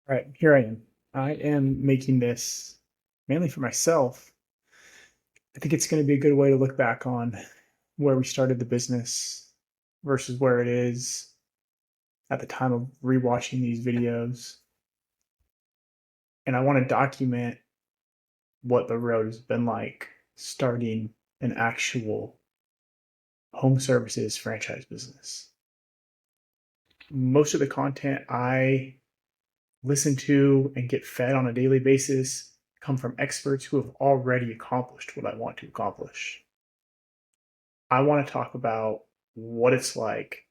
All right, here I am. I am making this mainly for myself. I think it's going to be a good way to look back on where we started the business versus where it is at the time of rewatching these videos. And I want to document what the road has been like starting an actual home services franchise business. Most of the content I listen to and get fed on a daily basis come from experts who have already accomplished what I want to accomplish. I want to talk about what it's like.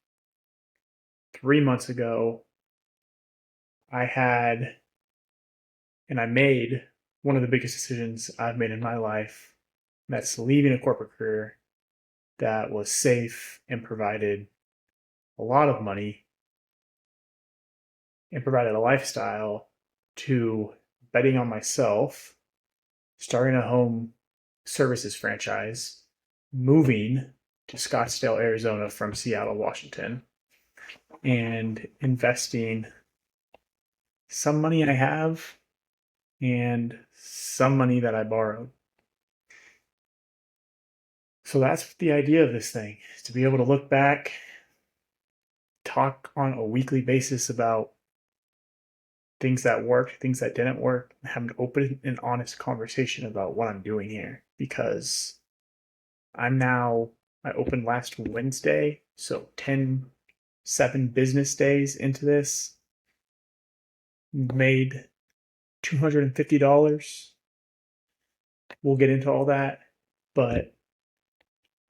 3 months ago, I had and I made one of the biggest decisions I've made in my life. That's leaving a corporate career that was safe and provided a lot of money and provided a lifestyle to betting on myself, starting a home services franchise, moving to Scottsdale, Arizona from Seattle, Washington, and investing some money I have and some money that I borrowed. So that's the idea of this thing, is to be able to look back, talk on a weekly basis about things that worked, things that didn't work, and have an open and honest conversation about what I'm doing here. Because I opened last Wednesday, so 7 business days into this, made $250. We'll get into all that, but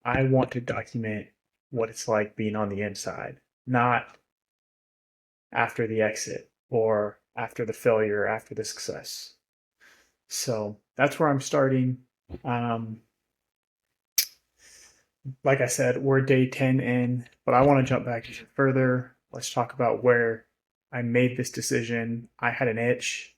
I want to document what it's like being on the inside, not after the exit or after the failure, after the success. So that's where I'm starting. Um, like I said, we're day 10 in, but I want to jump back even further. Let's talk about where I made this decision. I had an itch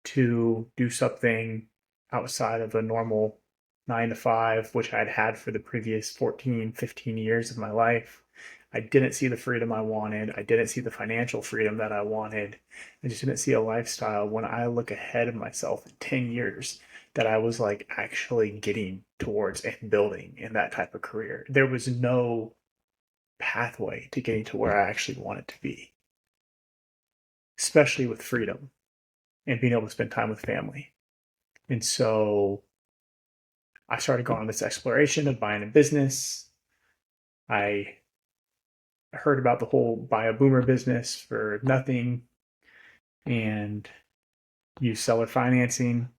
to do something outside of a normal 9 to 5, which I'd had for the previous 14, 15 years of my life. I didn't see the freedom I wanted. I didn't see the financial freedom that I wanted. I just didn't see a lifestyle when I look ahead of myself in 10 years that I was like actually getting towards and building in that type of career. There was no pathway to getting to where I actually wanted to be, especially with freedom and being able to spend time with family. And so I started going on this exploration of buying a business. I heard about the whole buy a boomer business for nothing and use seller financing.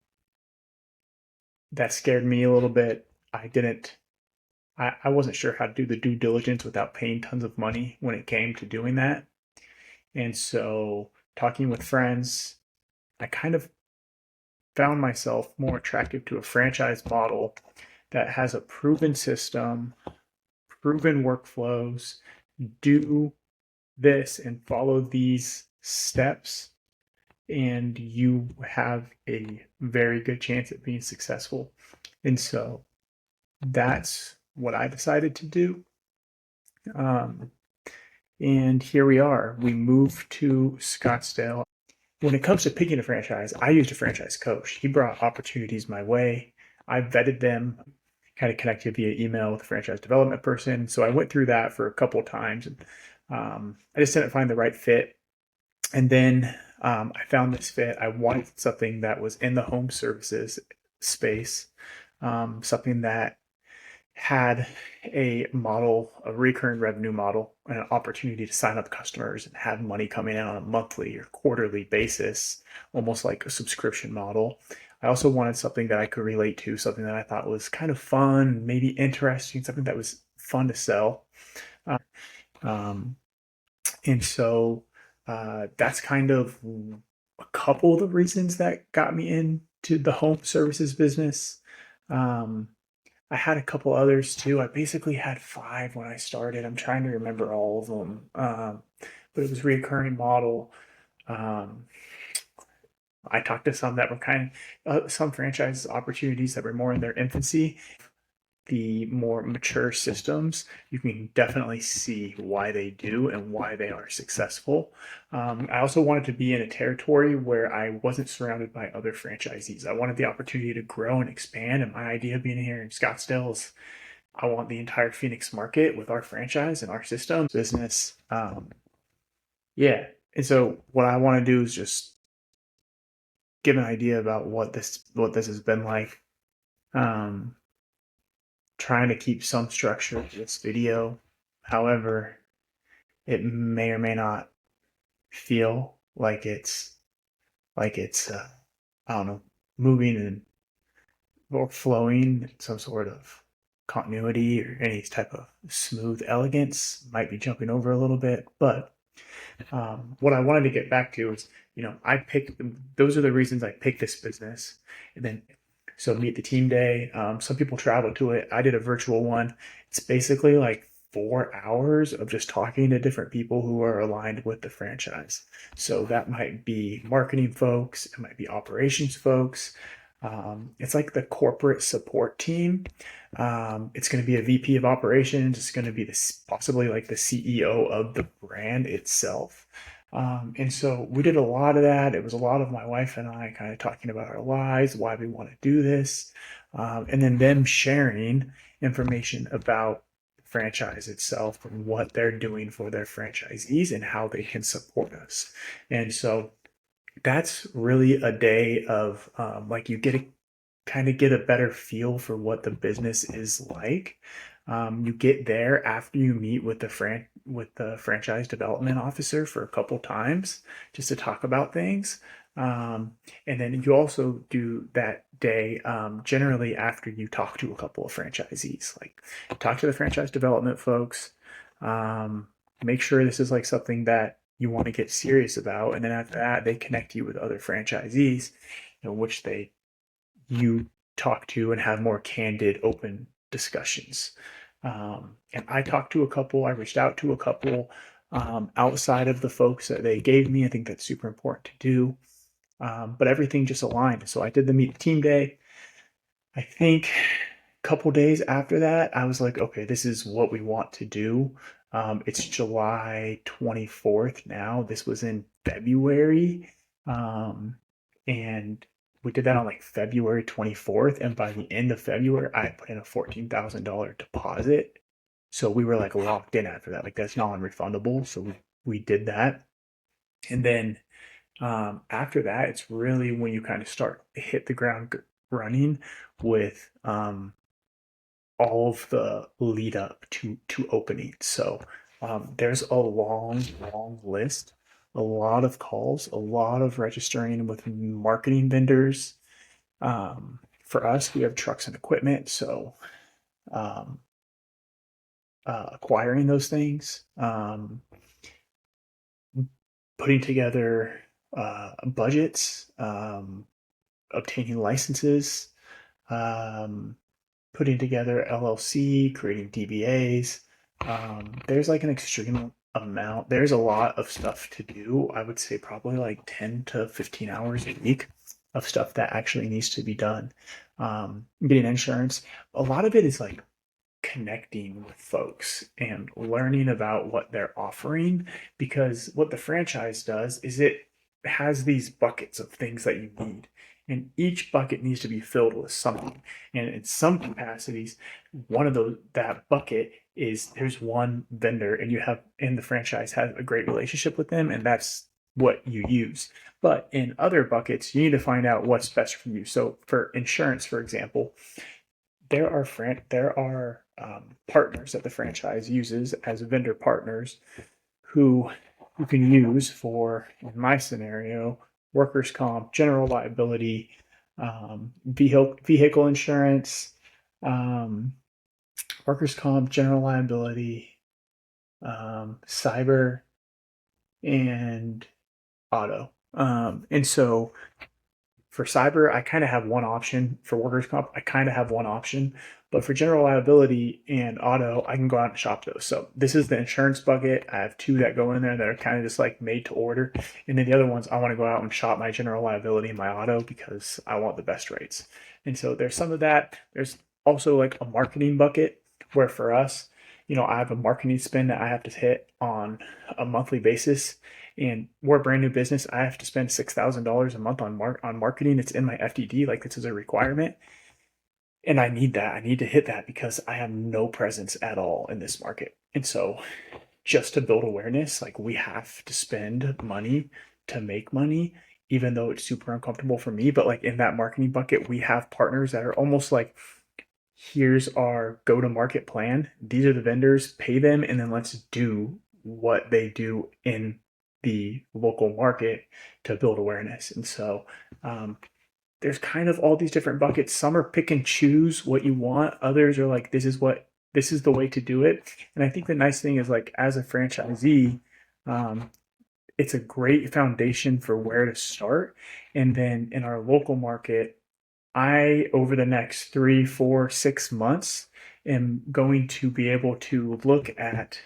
That scared me a little bit. I wasn't sure how to do the due diligence without paying tons of money when it came to doing that. And so talking with friends, I kind of found myself more attractive to a franchise model that has a proven system, proven workflows, do this and follow these steps, and you have a very good chance at being successful. And so that's what I decided to do. Um, and here we are. We moved to Scottsdale. When it comes to picking a franchise, I used a franchise coach. He brought opportunities my way. I vetted them, kind of connected via email with a franchise development person. So I went through that for a couple of times. And, I just didn't find the right fit. And then I found this fit. I wanted something that was in the home services space, something that had a model, a recurring revenue model, and an opportunity to sign up customers and have money coming in on a monthly or quarterly basis, almost like a subscription model. I also wanted something that I could relate to, something that I thought was kind of fun, maybe interesting, something that was fun to sell. Um, and so that's kind of a couple of the reasons that got me into the home services business. Um, I had a couple others too. I basically had 5 when I started. I'm trying to remember all of them, but it was reoccurring model. Um, I talked to some that were kind of some franchise opportunities that were more in their infancy. the more mature systems, you can definitely see why they do and why they are successful. I also wanted to be in a territory where I wasn't surrounded by other franchisees. I wanted the opportunity to grow and expand. And my idea of being here in Scottsdale is I want the entire Phoenix market with our franchise and our system business. Yeah. And so what I want to do is just give an idea about what this has been like. Um, Trying to keep some structure to this video. However, it may or may not feel like it's I don't know, moving and or flowing, some sort of continuity or any type of smooth elegance. Might be jumping over a little bit, but what I wanted to get back to is, I picked, those are the reasons I picked this business. And then, so meet the team day. Some people travel to it. I did a virtual one. It's basically like 4 hours of just talking to different people who are aligned with the franchise. So that might be marketing folks, it might be operations folks. It's like the corporate support team. It's going to be a VP of operations. It's going to be this possibly like the CEO of the brand itself. And so we did a lot of that. It was a lot of my wife and I kind of talking about our lives, why we want to do this, and then them sharing information about the franchise itself and what they're doing for their franchisees and how they can support us. And so that's really a day of like you get a kind of get a better feel for what the business is like. You get there after you meet with the franchise development officer for a couple times just to talk about things. And then you also do that day generally after you talk to a couple of franchisees, like talk to the franchise development folks, make sure this is like something that you want to get serious about. And then after that, they connect you with other franchisees, which you talk to and have more candid, open discussions. And I talked to a couple, I reached out to a couple outside of the folks that they gave me. I think that's super important to do. But everything just aligned. So I did the meet the team day. I think a couple days after that, I was like, okay, this is what we want to do. It's July 24th now. This was in February. And we did that on like February 24th. And by the end of February, I put in a $14,000 deposit. So we were like locked in after that. Like that's non-refundable. So we did that. And then after that, it's really when you kind of start hit the ground running with all of the lead up to opening. So there's a long list, a lot of calls, a lot of registering with marketing vendors. For us, we have trucks and equipment, so um, acquiring those things, putting together budgets, obtaining licenses, putting together LLC, creating DBAs. There's like an extreme amount. There's a lot of stuff to do. I would say probably like 10 to 15 hours a week of stuff that actually needs to be done. Getting insurance. A lot of it is like connecting with folks and learning about what they're offering, because what the franchise does is it has these buckets of things that you need, and each bucket needs to be filled with something. And in some capacities, one of those, that bucket is there's one vendor and the franchise has a great relationship with them, and that's what you use. But in other buckets, you need to find out what's best for you. So for insurance, for example, there are partners that the franchise uses as vendor partners who you can use for, in my scenario, workers' comp, general liability, vehicle insurance, workers' comp, general liability, cyber, and auto. And so for cyber, I kind of have one option. For workers' comp, I kind of have one option. But for general liability and auto, I can go out and shop those. So this is the insurance bucket. I have two that go in there that are kind of just like made to order. And then the other ones, I want to go out and shop my general liability and my auto because I want the best rates. And so there's some of that. There's also like a marketing bucket where for us, I have a marketing spend that I have to hit on a monthly basis. And we're a brand new business. I have to spend $6,000 a month on marketing. It's in my FDD, like this is a requirement. And I need that. I need to hit that because I have no presence at all in this market. And so just to build awareness, like we have to spend money to make money, even though it's super uncomfortable for me. But like in that marketing bucket, we have partners that are almost like, here's our go to market plan. These are the vendors, pay them, and then let's do what they do in the local market to build awareness. And so there's kind of all these different buckets. Some are pick and choose what you want. Others are like, this is the way to do it. And I think the nice thing is like as a franchisee, um, it's a great foundation for where to start. And then in our local market, over the next 3, 4, 6 months, am going to be able to look at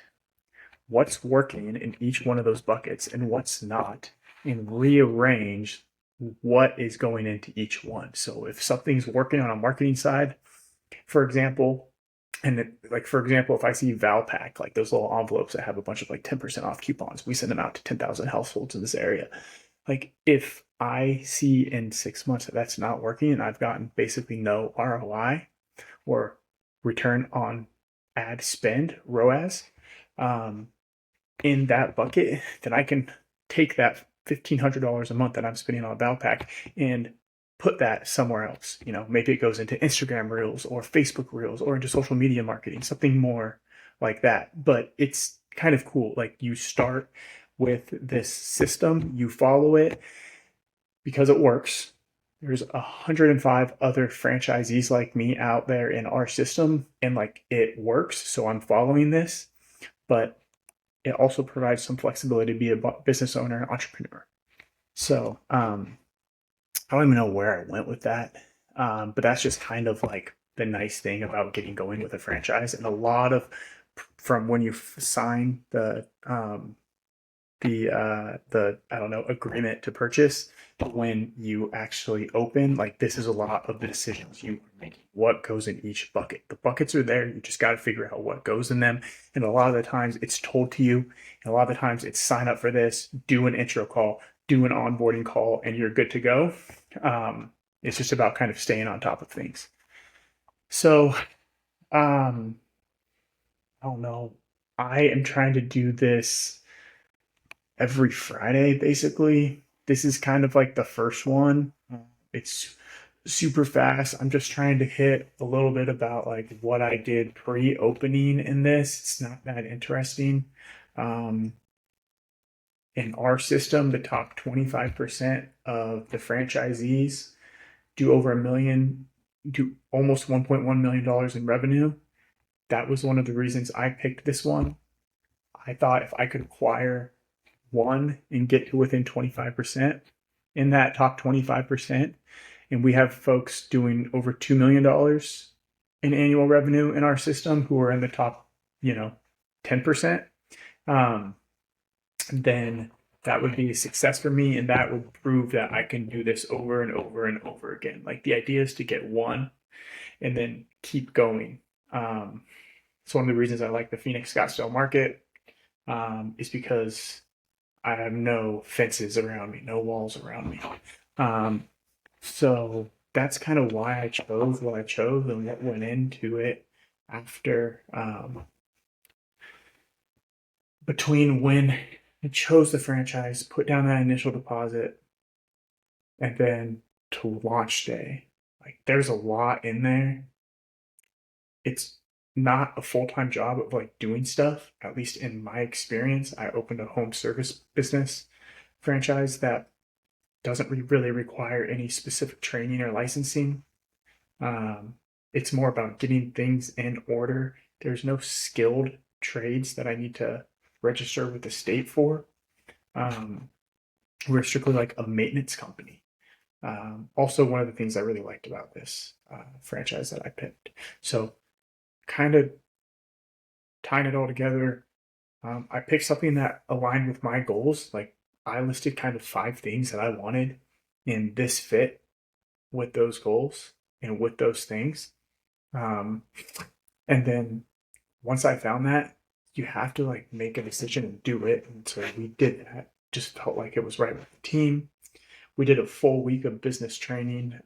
what's working in each one of those buckets and what's not, and rearrange what is going into each one. So if something's working on a marketing side, for example, for example, if I see Valpak, like those little envelopes that have a bunch of like 10% off coupons, we send them out to 10,000 households in this area. Like if I see in 6 months that that's not working and I've gotten basically no ROI or return on ad spend, ROAS, um, in that bucket, then I can take that $1,500 a month that I'm spending on Valpak and put that somewhere else. Maybe it goes into Instagram Reels or Facebook Reels or into social media marketing, something more like that. But it's kind of cool. Like you start with this system, you follow it because it works. There's 105 other franchisees like me out there in our system, and like it works. So I'm following this, but it also provides some flexibility to be a business owner and entrepreneur. So I don't even know where I went with that, but that's just kind of like the nice thing about getting going with a franchise. And a lot of from when you sign the I don't know, agreement to purchase, when you actually open, like this is a lot of the decisions you are making. What goes in each bucket? The buckets are there. You just got to figure out what goes in them. And a lot of the times it's told to you. And a lot of the times it's sign up for this, do an intro call, do an onboarding call, and you're good to go. It's just about kind of staying on top of things. So I don't know. I am trying to do this every Friday, basically. This is kind of like the first one. It's super fast. I'm just trying to hit a little bit about like what I did pre-opening in this. It's not that interesting. In our system, the top 25% of the franchisees do over a million, do almost $1.1 million in revenue. That was one of the reasons I picked this one. I thought if I could acquire one and get to within 25% in that top 25%, and we have folks doing over $2 million in annual revenue in our system who are in the top, 10%, then that would be a success for me, and that would prove that I can do this over and over and over again. Like the idea is to get one and then keep going. It's one of the reasons I like the Phoenix Scottsdale market, is because I have no fences around me, no walls around me. So that's kind of why I chose what I chose and what went into it after, between when I chose the franchise, put down that initial deposit, and then to launch day. Like there's a lot in there. It's not a full-time job of like doing stuff, at least in my experience. I opened a home service business franchise that doesn't really require any specific training or licensing. It's more about getting things in order. There's no skilled trades that I need to register with the state for. We're strictly like a maintenance company. Also, one of the things I really liked about this franchise that I picked. So, kind of tying it all together, I picked something that aligned with my goals. Like, I listed kind of 5 things that I wanted, and this fit with those goals and with those things. And then once I found that, you have to like make a decision and do it. And so we did that. Just felt like it was right with the team. We did a full week of business training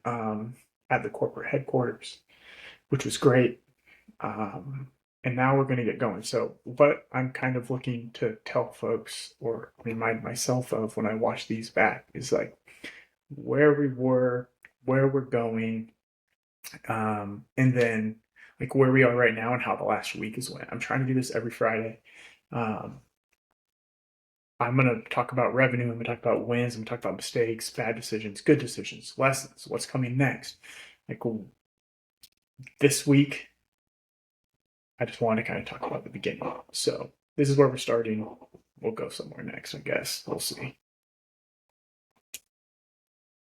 at the corporate headquarters, which was great. And now we're going to get going. So, what I'm kind of looking to tell folks or remind myself of when I watch these back is like where we were, where we're going, and then like where we are right now and how the last week is went. I'm trying to do this every Friday. Um, I'm going to talk about revenue. I'm going to talk about wins. I'm going to talk about mistakes, bad decisions, good decisions, lessons, what's coming next. Like this week, I just wanted to kind of talk about the beginning. So this is where we're starting. We'll go somewhere next, I guess. We'll see.